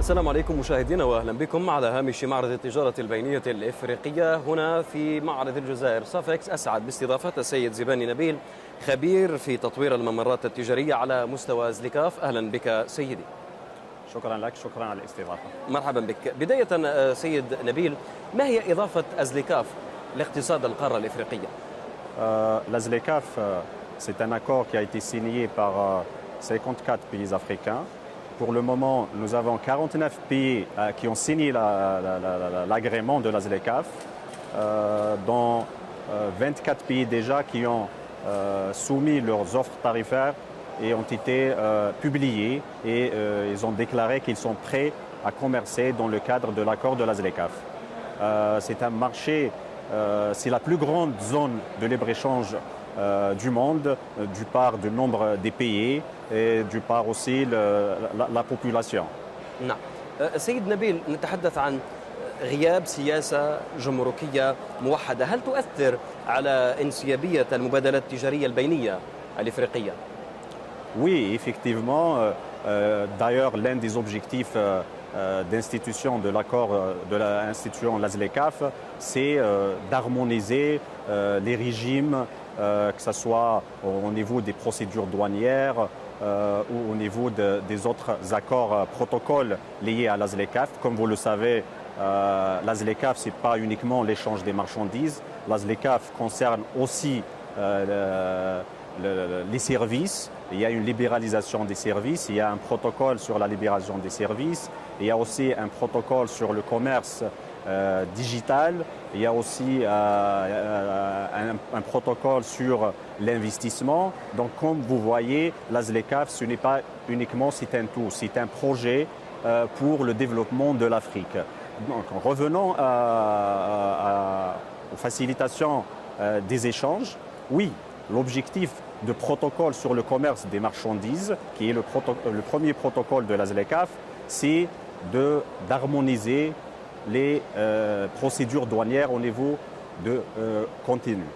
السلام عليكم مشاهدينا واهلا بكم على هامش معرض التجارة البينية الإفريقية هنا في معرض الجزائر صافكس. أسعد باستضافة السيد زباني نبيل خبير في تطوير الممرات التجارية على مستوى زليكاف. أهلا بك سيدي. شكرا لك، شكرا على الاستضافة. مرحبا بك. بداية سيد نبيل، ما هي إضافة أزليكاف لاقتصاد القارة الإفريقية؟ La ZLECAf, c'est un accord qui a été signé par 54 pays africains. Pour le moment, nous avons 49 pays qui ont signé l'agrément de la ZLECAf, dont 24 pays déjà qui ont soumis leurs offres tarifaires et ont été publiés et ils ont déclaré qu'ils sont prêts à commercer dans le cadre de l'accord de la ZLECAf. C'est un marché, c'est la plus grande zone de libre-échange du monde, du part du nombre des pays et du part aussi la population. نعم. سيد نبيل، نتحدث عن غياب سياسة جمركية موحدة، هل تؤثر على انسيابية المبادلات التجارية البينية الإفريقية؟ Oui, effectivement. D'ailleurs, l'un des objectifs d'institution de l'accord de l'institution la ZLECAf, c'est d'harmoniser les régimes, que ce soit au niveau des procédures douanières ou au niveau des autres accords, protocoles liés à la ZLECAf. Comme vous le savez, la ZLECAf, ce n'est pas uniquement l'échange des marchandises. La ZLECAf concerne aussi les services. Il y a une libéralisation des services, il y a un protocole sur la libération des services, il y a aussi un protocole sur le commerce digital, il y a aussi un protocole sur l'investissement. Donc comme vous voyez, la ZLECAf, ce n'est pas uniquement, c'est un tout, c'est un projet pour le développement de l'Afrique. Donc revenons aux facilitations des échanges. Oui, l'objectif de protocole sur le commerce des marchandises, qui est le premier protocole de la ZLECAf, c'est d'harmoniser les procédures douanières au niveau de continent.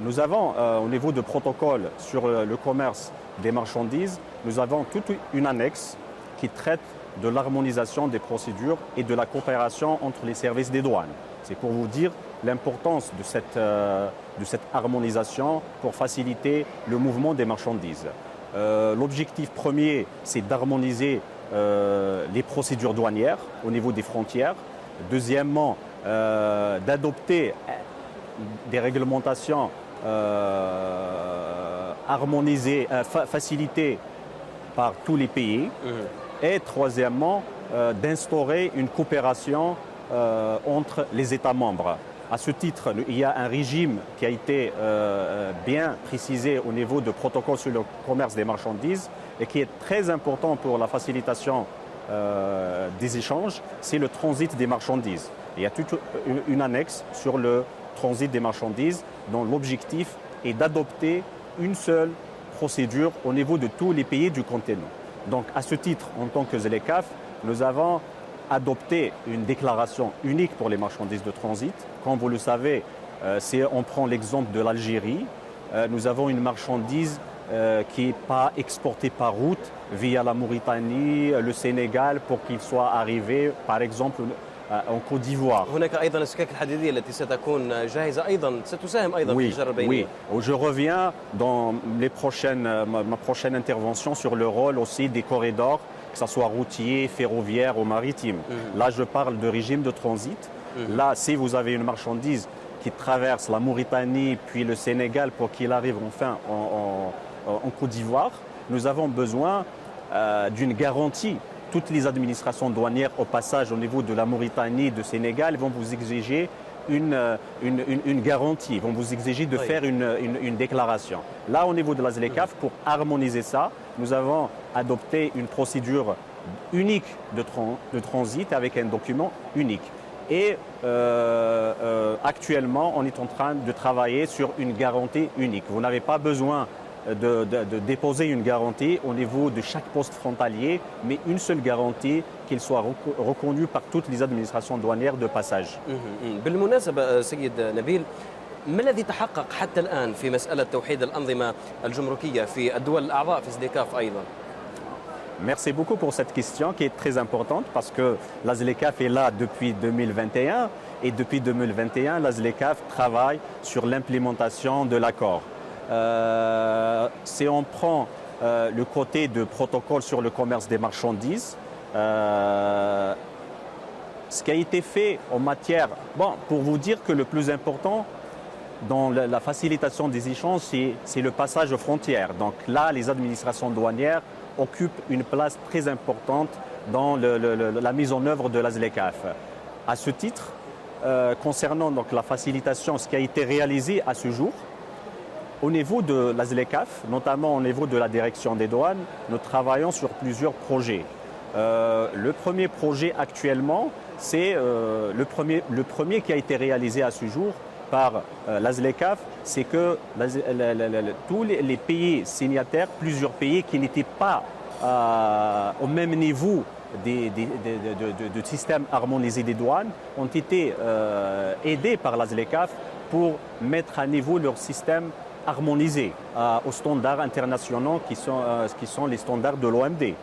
Nous avons, au niveau de protocole sur le commerce des marchandises, nous avons toute une annexe qui traite de l'harmonisation des procédures et de la coopération entre les services des douanes. C'est pour vous dire l'importance de cette harmonisation pour faciliter le mouvement des marchandises. L'objectif premier, c'est d'harmoniser les procédures douanières au niveau des frontières. Deuxièmement, d'adopter des réglementations harmonisées, facilitées par tous les pays. Et troisièmement, d'instaurer une coopération entre les États membres. À ce titre, il y a un régime qui a été bien précisé au niveau de protocole sur le commerce des marchandises et qui est très important pour la facilitation des échanges, c'est le transit des marchandises. Il y a toute une annexe sur le transit des marchandises dont l'objectif est d'adopter une seule procédure au niveau de tous les pays du continent. Donc à ce titre, en tant que ZLECAf, nous avons adopté une déclaration unique pour les marchandises de transit. Comme vous le savez, si on prend l'exemple de l'Algérie, nous avons une marchandise qui n'est pas exportée par route via la Mauritanie, le Sénégal, pour qu'il soit arrivé, par exemple, en Côte d'Ivoire. هناك أيضا السكك الحديدية التي ستكون جاهزة أيضا ستساهم أيضا في التجارة البينية. Oui, je reviens dans ma prochaine intervention sur le rôle aussi des corridors, que ce soit routier, ferroviaire ou maritime. Là, je parle de régime de transit. Là, si vous avez une marchandise qui traverse la Mauritanie puis le Sénégal pour qu'il arrive enfin en Côte d'Ivoire, nous avons besoin d'une garantie. Toutes les administrations douanières au passage au niveau de la Mauritanie et du Sénégal vont vous exiger une garantie, vont vous exiger de faire une déclaration. Là, au niveau de la ZLECAf, pour harmoniser ça, nous avons adopté une procédure unique de transit avec un document unique. Et actuellement, on est en train de travailler sur une garantie unique. Vous n'avez pas besoin de déposer une garantie au niveau de chaque poste frontalier, mais une seule garantie qu'il soit reconnu par toutes les administrations douanières de passage. بالمناسبة سيد نبيل، ما الذي تحقق حتى الآن في مسألة توحيد الأنظمة الجمركية في الدول الأعضاء في زليكاف أيضا؟ Merci beaucoup pour cette question qui est très importante parce que la ZLECAf est là depuis 2021 et depuis 2021, la ZLECAf travaille sur l'implémentation de l'accord. Si on prend le côté de protocole sur le commerce des marchandises, ce qui a été fait en matière... Bon, pour vous dire que le plus important dans la facilitation des échanges, c'est le passage aux frontières. Donc là, les administrations douanières occupent une place très importante dans la mise en œuvre de la ZLECAf. À ce titre, concernant donc la facilitation, ce qui a été réalisé à ce jour, au niveau de la ZLECAf, notamment au niveau de la direction des douanes, nous travaillons sur plusieurs projets. Le premier projet actuellement, c'est le premier qui a été réalisé à ce jour par la ZLECAf, c'est que tous les pays signataires, plusieurs pays qui n'étaient pas au même niveau de système harmonisé des douanes, ont été aidés par la ZLECAf pour mettre à niveau leur système harmonisé aux standards internationaux qui sont les standards de l'OMD.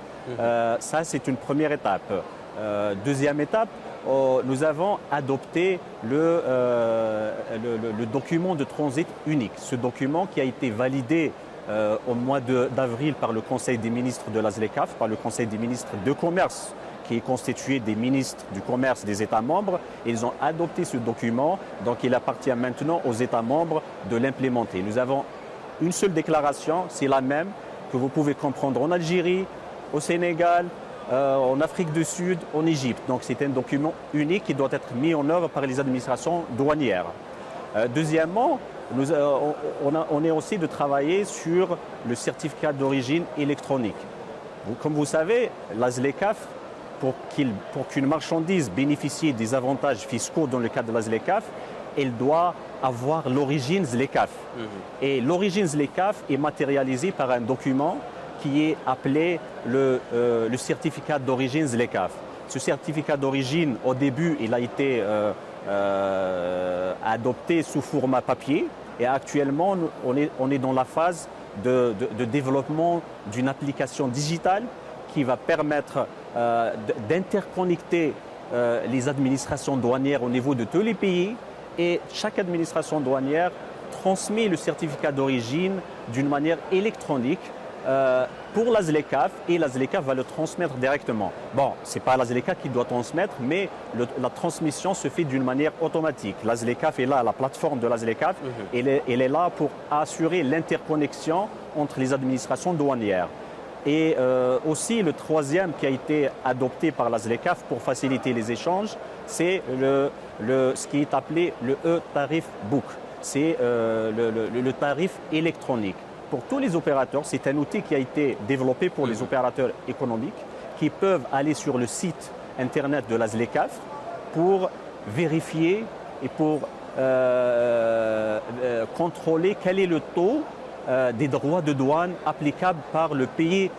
Ça, c'est une première étape. Deuxième étape, nous avons adopté le document de transit unique. Ce document qui a été validé au mois d'avril par le Conseil des ministres de la ZLECAf, par le Conseil des ministres de commerce, qui est constitué des ministres du commerce des États membres. Ils ont adopté ce document, donc il appartient maintenant aux États membres de l'implémenter. Nous avons une seule déclaration, c'est la même que vous pouvez comprendre en Algérie, au Sénégal, en Afrique du Sud, en Égypte. Donc c'est un document unique qui doit être mis en œuvre par les administrations douanières. Deuxièmement, on est aussi de travailler sur le certificat d'origine électronique. Comme vous savez, la ZLECAf, pour qu'une marchandise bénéficie des avantages fiscaux dans le cadre de la ZLECAf, elle doit avoir l'origine ZLECAf. Et l'origine ZLECAf est matérialisée par un document qui est appelé le certificat d'origine ZLECAf. Ce certificat d'origine, au début, il a été adopté sous format papier et actuellement, on est dans la phase de développement d'une application digitale qui va permettre d'interconnecter les administrations douanières au niveau de tous les pays et chaque administration douanière transmet le certificat d'origine d'une manière électronique pour la ZLECAf et la ZLECAf va le transmettre directement. Bon, ce n'est pas la ZLECAf qui doit transmettre, mais la transmission se fait d'une manière automatique. La ZLECAf est là, la plateforme de la ZLECAf, elle est là pour assurer l'interconnexion entre les administrations douanières. Et aussi, le troisième qui a été adopté par la ZLECAf pour faciliter les échanges, c'est ce qui est appelé le e-tarif book. C'est le tarif électronique. Pour tous les opérateurs, c'est un outil qui a été développé pour les opérateurs économiques qui peuvent aller sur le site internet de la ZLECAf pour vérifier et pour contrôler quel est le taux des droits de douane applicables par le pays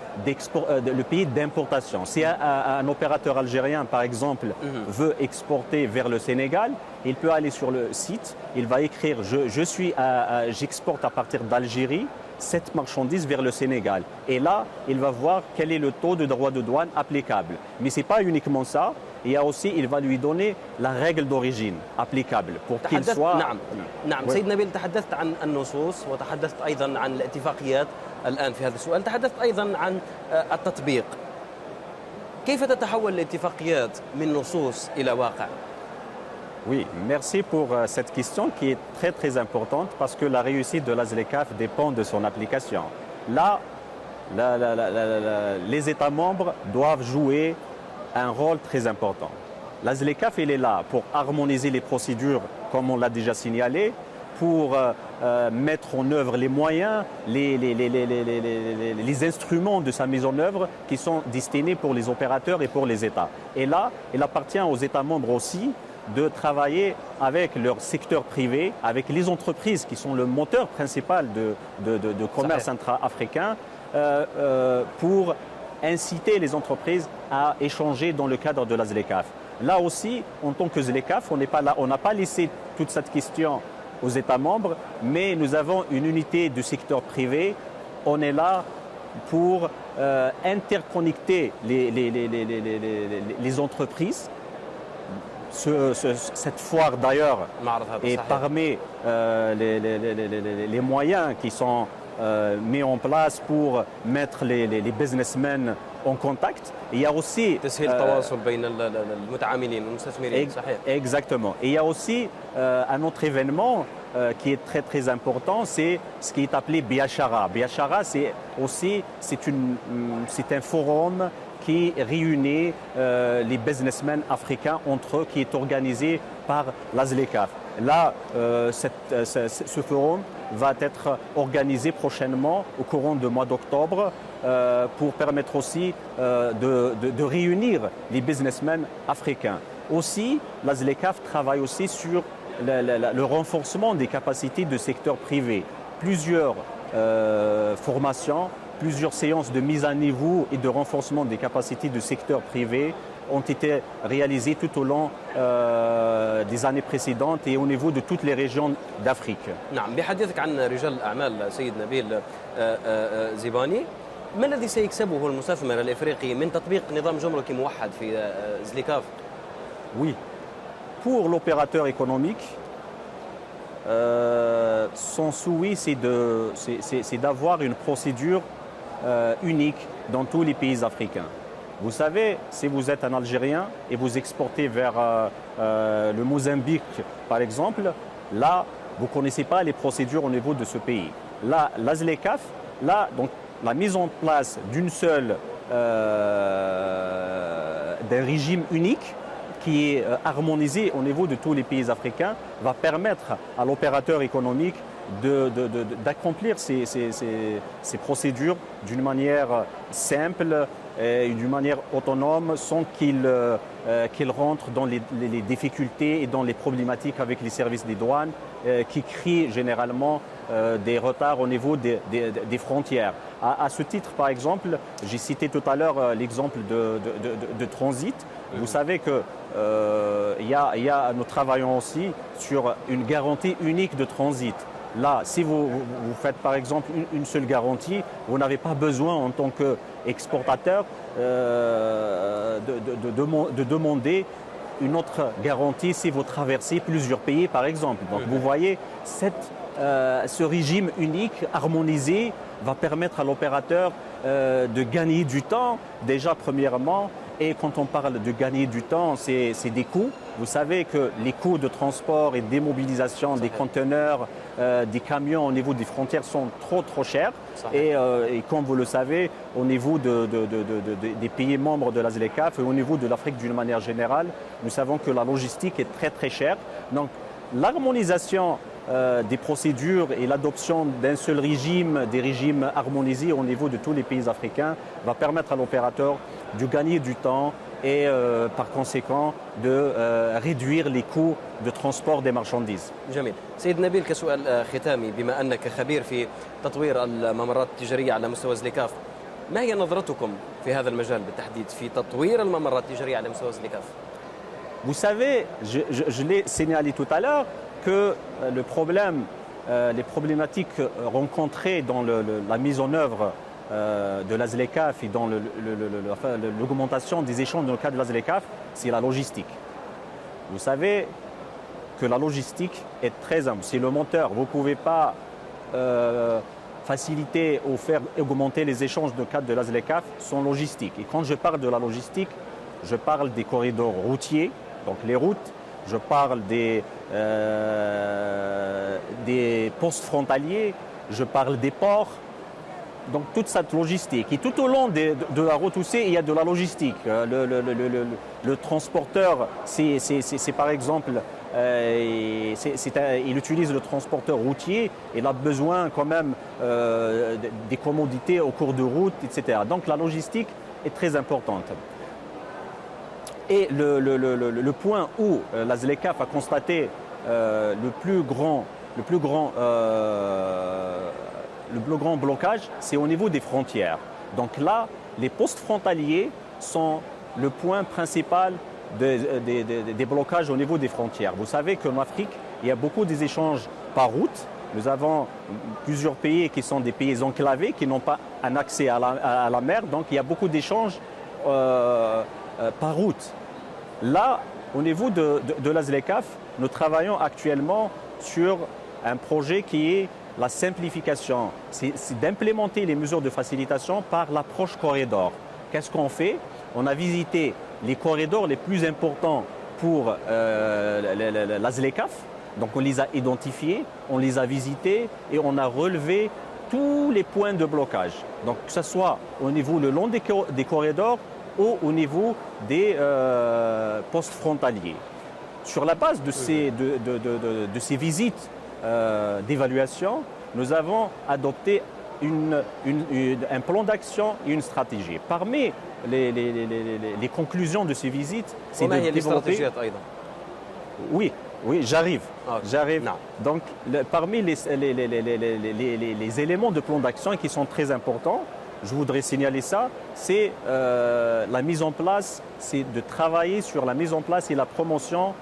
d'importation. Si un opérateur algérien, par exemple, veut exporter vers le Sénégal, il peut aller sur le site, il va écrire « j'exporte à partir d'Algérie cette marchandise vers le Sénégal ». Et là, il va voir quel est le taux de droits de douane applicable. Mais ce n'est pas uniquement ça. Il y a aussi, il va lui donner la règle d'origine applicable pour qu'il soit... نعم سيد نبيل، تحدثت عن النصوص وتحدثت أيضا عن الاتفاقيات الآن في هذا السؤال، تحدثت أيضا عن التطبيق. كيف تتحول الاتفاقيات من نصوص إلى واقع؟ Oui, merci pour cette question qui est très très importante parce que la réussite de la ZLECAf dépend de son application. Là, les États membres doivent jouer un rôle très important. La ZLECAf, elle est là pour harmoniser les procédures, comme on l'a déjà signalé, pour mettre en œuvre les moyens, les instruments de sa mise en œuvre qui sont destinés pour les opérateurs et pour les États. Et là, il appartient aux États membres aussi de travailler avec leur secteur privé, avec les entreprises qui sont le moteur principal de commerce intra-africain pour inciter les entreprises à échanger dans le cadre de la ZLECAf. Là aussi, en tant que ZLECAf, on n'a pas laissé toute cette question aux États membres, mais nous avons une unité du secteur privé. On est là pour interconnecter les entreprises. Cette foire d'ailleurs est parmi les moyens qui sont mis en place pour mettre les businessmen en contact. Et il y a aussi تسهيل التواصل بين المتعاملين والمستثمرين صحيح. Exactement. Et il y a aussi un autre événement qui est très très important, c'est ce qui est appelé Biashara. Biashara, c'est un forum qui réunit les businessmen africains entre eux, qui est organisé par la ZLECAf. Là, ce forum va être organisé prochainement au courant du mois d'octobre pour permettre aussi de réunir les businessmen africains. Aussi, la ZLECAf travaille aussi sur le renforcement des capacités du secteur privé. Plusieurs formations, plusieurs séances de mise à niveau et de renforcement des capacités du secteur privé ont été réalisées tout au long des années précédentes et au niveau de toutes les régions d'Afrique. نعم بحديثك عن رجال الأعمال سيد نبيل زيباني ما الذي سيكسبه المستثمر الإفريقي من تطبيق نظام جمركي موحد في ZLECAf؟ Oui, pour l'opérateur économique, son souhait c'est d'avoir une procédure unique dans tous les pays africains. Vous savez, si vous êtes un Algérien et vous exportez vers le Mozambique, par exemple, là, vous ne connaissez pas les procédures au niveau de ce pays. Là, la ZLECAf, là, donc, la mise en place d'un régime unique qui est harmonisé au niveau de tous les pays africains va permettre à l'opérateur économique d'accomplir ces procédures d'une manière simple et d'une manière autonome sans qu'il rentre dans les difficultés et dans les problématiques avec les services des douanes qui créent généralement des retards au niveau des frontières. À ce titre, par exemple, j'ai cité tout à l'heure l'exemple de transit. Vous savez que nous travaillons aussi sur une garantie unique de transit. Là, si vous faites par exemple une seule garantie, vous n'avez pas besoin en tant qu'exportateur de demander une autre garantie si vous traversez plusieurs pays par exemple. Donc vous voyez, ce régime unique, harmonisé, va permettre à l'opérateur de gagner du temps, déjà premièrement. Et quand on parle de gagner du temps, c'est des coûts. Vous savez que les coûts de transport et démobilisation des conteneurs, des camions au niveau des frontières sont trop chers. Et comme vous le savez, au niveau des pays membres de la ZLECAf et au niveau de l'Afrique d'une manière générale, nous savons que la logistique est très chère. Donc l'harmonisation des procédures et l'adoption d'un seul régime, des régimes harmonisés au niveau de tous les pays africains va permettre à l'opérateur de gagner du temps et par conséquent de réduire les coûts de transport des marchandises. جميل. سيد نبيل كسؤال ختامي بما أنك خبير في تطوير الممرات التجارية على مستوى ZLECAf، ما هي نظرتكم في هذا المجال بالتحديد في تطوير الممرات التجارية على مستوى ZLECAf؟ Vous savez, je l'ai signalé tout à l'heure que les problématiques rencontrées dans la mise en œuvre de la ZLECAf et dans l'augmentation des échanges dans le cadre de la ZLECAf, c'est la logistique. Vous savez que la logistique est très simple, c'est le moteur. Vous ne pouvez pas faciliter ou faire augmenter les échanges dans le cadre de la ZLECAf sans logistique. Et quand je parle de la logistique, je parle des corridors routiers, donc les routes, je parle des postes frontaliers, je parle des ports. Donc toute cette logistique. Et tout au long de la route aussi, il y a de la logistique. Le transporteur, c'est par exemple, il utilise le transporteur routier, il a besoin quand même des commodités au cours de route, etc. Donc la logistique est très importante. Et le point où la ZLECAf a constaté le plus grand blocage, c'est au niveau des frontières. Donc là, les postes frontaliers sont le point principal des blocages au niveau des frontières. Vous savez qu'en Afrique, il y a beaucoup d'échanges par route Nous avons plusieurs pays qui sont des pays enclavés, qui n'ont pas un accès à la mer. Donc il y a beaucoup d'échanges par route. Là, au niveau de la ZLECAf, nous travaillons actuellement sur un projet qui est la simplification. C'est d'implémenter les mesures de facilitation par l'approche corridor. Qu'est-ce qu'on fait? On a visité les corridors les plus importants pour la ZLECAf. Donc on les a identifiés, on les a visités et on a relevé tous les points de blocage. Donc que ce soit au niveau le long des corridors ou au niveau des postes frontaliers. Sur la base de ces visites d'évaluation, nous avons adopté un plan d'action et une stratégie. Parmi les conclusions de ces visites, c'est de développer... Oui, j'arrive. Donc, parmi les éléments de plan d'action qui sont très importants, je voudrais signaler ça, c'est la mise en place, c'est de travailler sur la mise en place et la promotion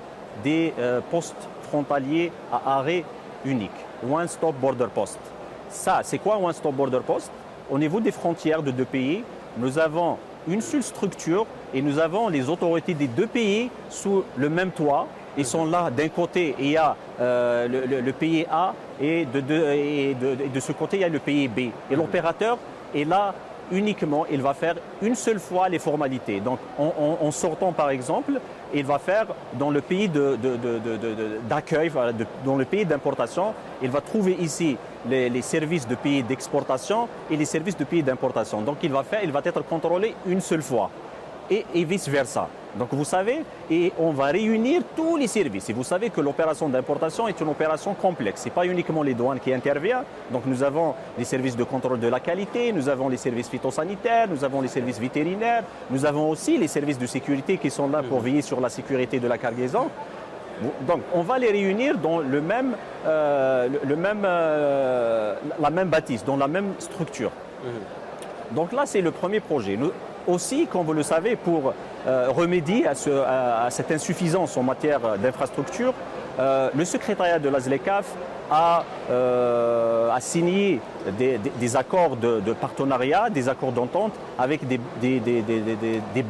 des postes frontaliers à arrêt unique, One Stop Border Post. Ça, c'est quoi One Stop Border Post? Au niveau des frontières de deux pays, nous avons une seule structure et nous avons les autorités des deux pays sous le même toit. Ils sont là, d'un côté, il y a le pays A et de ce côté, il y a le pays B. Et l'opérateur est là uniquement, il va faire une seule fois les formalités. Donc, en sortant, par exemple, il va faire dans le pays d'accueil, dans le pays d'importation, il va trouver ici les services de pays d'exportation et les services de pays d'importation. Donc, il va être contrôlé une seule fois et vice-versa. Donc vous savez, et on va réunir tous les services. Et vous savez que l'opération d'importation est une opération complexe. Ce n'est pas uniquement les douanes qui interviennent. Donc nous avons les services de contrôle de la qualité, nous avons les services phytosanitaires, nous avons les services vétérinaires, nous avons aussi les services de sécurité qui sont là pour veiller sur la sécurité de la cargaison. Donc on va les réunir dans la même bâtisse, dans la même structure. Donc là, c'est le premier projet. Nous, aussi, comme vous le savez, pour remédier à cette insuffisance en matière d'infrastructure, le secrétariat de la ZLECAf a signé des accords de partenariat, des accords d'entente avec des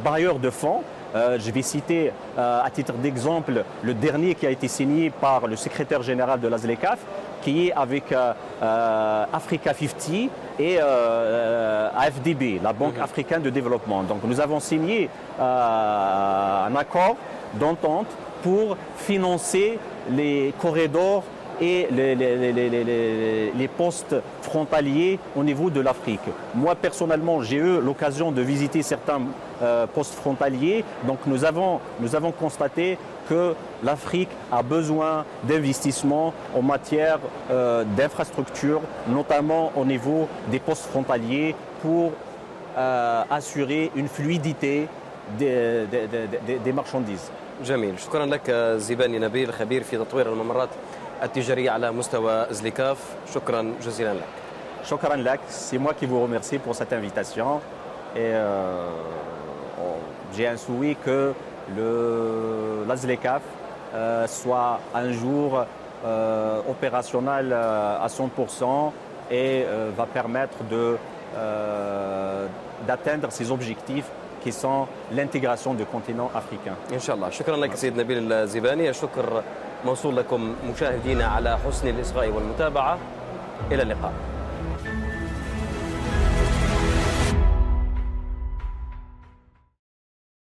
bailleurs de fonds. Je vais citer à titre d'exemple le dernier qui a été signé par le secrétaire général de la ZLECAf, qui est avec Africa 50 et AFDB, la Banque africaine de développement. Donc nous avons signé un accord d'entente pour financer les corridors et les postes frontaliers au niveau de l'Afrique. Moi, personnellement, j'ai eu l'occasion de visiter certains postes frontaliers. Donc, nous avons constaté que l'Afrique a besoin d'investissements en matière d'infrastructures, notamment au niveau des postes frontaliers, pour assurer une fluidité des marchandises. جميل، شكرا لك زباني نبيل، خبير في تطوير الممرات التجارية على مستوى ZLECAf. شكرا جزيلا لك. شكرا لك. C'est moi qui vous remercie pour cette invitation et j'ai un souhait que la ZLECAf soit un jour opérationnel à 100% et va permettre d'atteindre ses objectifs qui sont l'intégration du continent africain. إن شاء الله. شكرا لك سيد نبيل الزباني. الشكر موصول لكم مشاهدينا على حسن الإصغاء والمتابعة. إلى اللقاء.